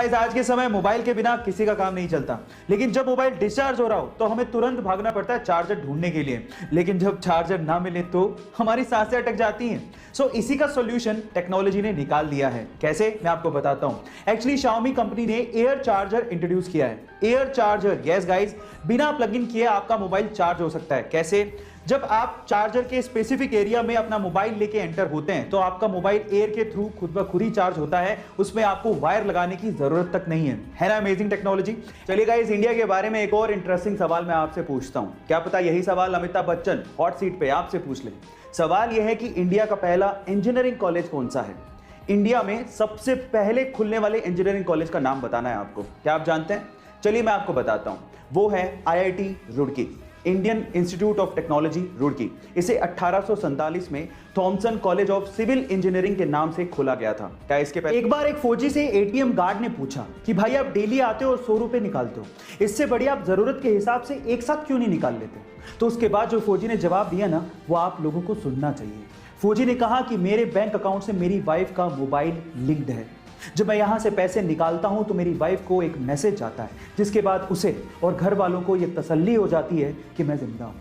Guys आज के समय मोबाइल के बिना किसी का काम नहीं चलता, लेकिन जब मोबाइल डिस्चार्ज हो रहा हो तो हमें तुरंत भागना पड़ता है चार्जर ढूंढने के लिए। लेकिन जब चार्जर ना मिले तो हमारी सांसें अटक जाती हैं। इसी का सॉल्यूशन टेक्नोलॉजी ने निकाल दिया है। कैसे, मैं आपको बताता हूं। एक्चुअली Xiaomi कंपनी ने एयर चार्जर इंट्रोड्यूस किया है। एयर चार्जर, यस गाइस, बिना प्लग इन किए आपका मोबाइल चार्ज हो सकता है। कैसे? जब आप चार्जर के स्पेसिफिक एरिया में अपना मोबाइल लेके एंटर होते हैं तो आपका मोबाइल एयर के थ्रू खुद ब खुद ही चार्ज होता है। उसमें आपको वायर लगाने की जरूरत तक नहीं है ना अमेजिंग टेक्नोलॉजी। चलिए गाइस, इंडिया के बारे में एक और इंटरेस्टिंग सवाल मैं आपसे पूछता हूं। क्या पता यही सवाल अमिताभ बच्चन हॉट सीट पे आपसे पूछ ले। सवाल यह है कि इंडिया का पहला इंजीनियरिंग कॉलेज कौन सा है? इंडिया में सबसे पहले खुलने वाले इंजीनियरिंग कॉलेज का नाम बताना है आपको। क्या आप जानते हैं? चलिए मैं आपको बताता हूं। वो है IIT Roorkee, Indian Institute of Technology Roorkee. इसे 1847 में Thomson College of Civil Engineering के नाम से खोला गया था। क्या इसके पहले एक बार एक फौजी से ATM गार्ड ने पूछा कि भाई आप डेली आते हो और 100 रुपए निकालते हो, इससे बढ़िया आप जरूरत के हिसाब से एक साथ क्यों नहीं निकाल लेते? तो उसके बाद जो फौजी ने जवाब दिया ना, वो आप लोगों को सुनना चाहिए। फौजी ने कहा कि मेरे बैंक अकाउंट से मेरी वाइफ का मोबाइल लिंक्ड है। जब मैं यहां से पैसे निकालता हूं तो मेरी वाइफ को एक मैसेज आता है, जिसके बाद उसे और घर वालों को यह तसल्ली हो जाती है कि मैं जिंदा हूं।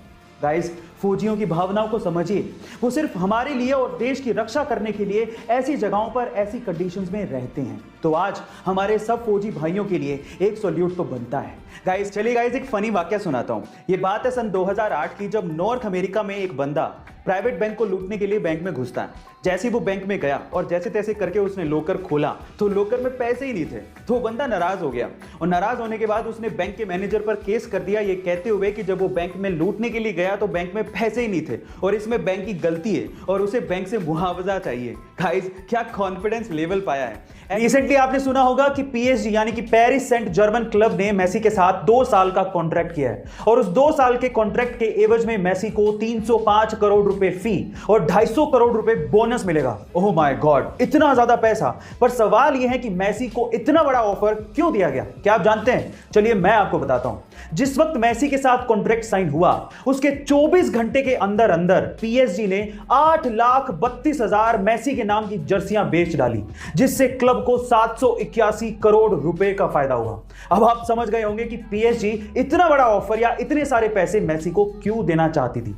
गाइस, फौजियों की भावनाओं को समझिए। वो सिर्फ हमारे लिए और देश की रक्षा करने के लिए ऐसी जगहों पर, ऐसी कंडीशंस में रहते हैं। तो आज हमारे सब फौजी भाइयों के लिए एक सॉल्यूट तो बनता है। गाइस चलिए गाइस, एक फनी वाकया सुनाता हूं। ये बात है सन 2008 की, जब नॉर्थ अमेरिका में एक बंदा प्राइवेट बैंक को लूटने के लिए बैंक में घुसता है। जैसे ही वो बैंक में गया और जैसे तैसे करके उसने लॉकर खोला तो लॉकर में पैसे ही नहीं थे। तो वो बंदा नाराज हो गया और नाराज होने के बाद उसने बैंक के मैनेजर पर केस कर दिया, ये कहते हुए कि जब वो बैंक में लूटने के लिए गया तो बैंक में पैसे ही नहीं थे और इसमें बैंक की गलती है और उसे बैंक से मुआवजा चाहिए। गाइस, क्या कॉन्फिडेंस लेवल पाया है। रिसेंटली आपने सुना होगा कि PSG यानी कि पेरिस सेंट जर्मन क्लब ने मेसी के साथ 2 साल का कॉन्ट्रैक्ट किया है और उस 2 साल के कॉन्ट्रैक्ट के एवज में मेसी को 305 करोड़ रुपए फी और 250 करोड़ रुपए बोनस मिलेगा। ओह माय गॉड, इतना ज्यादा पैसा। पर सवाल यह है कि मेसी को इतना बड़ा ऑफर क्यों दिया गया? क्या आप जानते हैं? चलिए मैं आपको बताता हूं। जिस वक्त मेसी के साथ कॉन्ट्रैक्ट साइन हुआ उसके 24 घंटे के अंदर अंदर PSG ने 8,32,000 मेसी के नाम की जर्सियां बेच डाली, जिससे क्लब को 781 करोड़ रुपए का फायदा हुआ। अब आप समझ गए होंगे कि PSG इतना बड़ा ऑफर या इतने सारे पैसे मेसी को क्यों देना चाहती थी।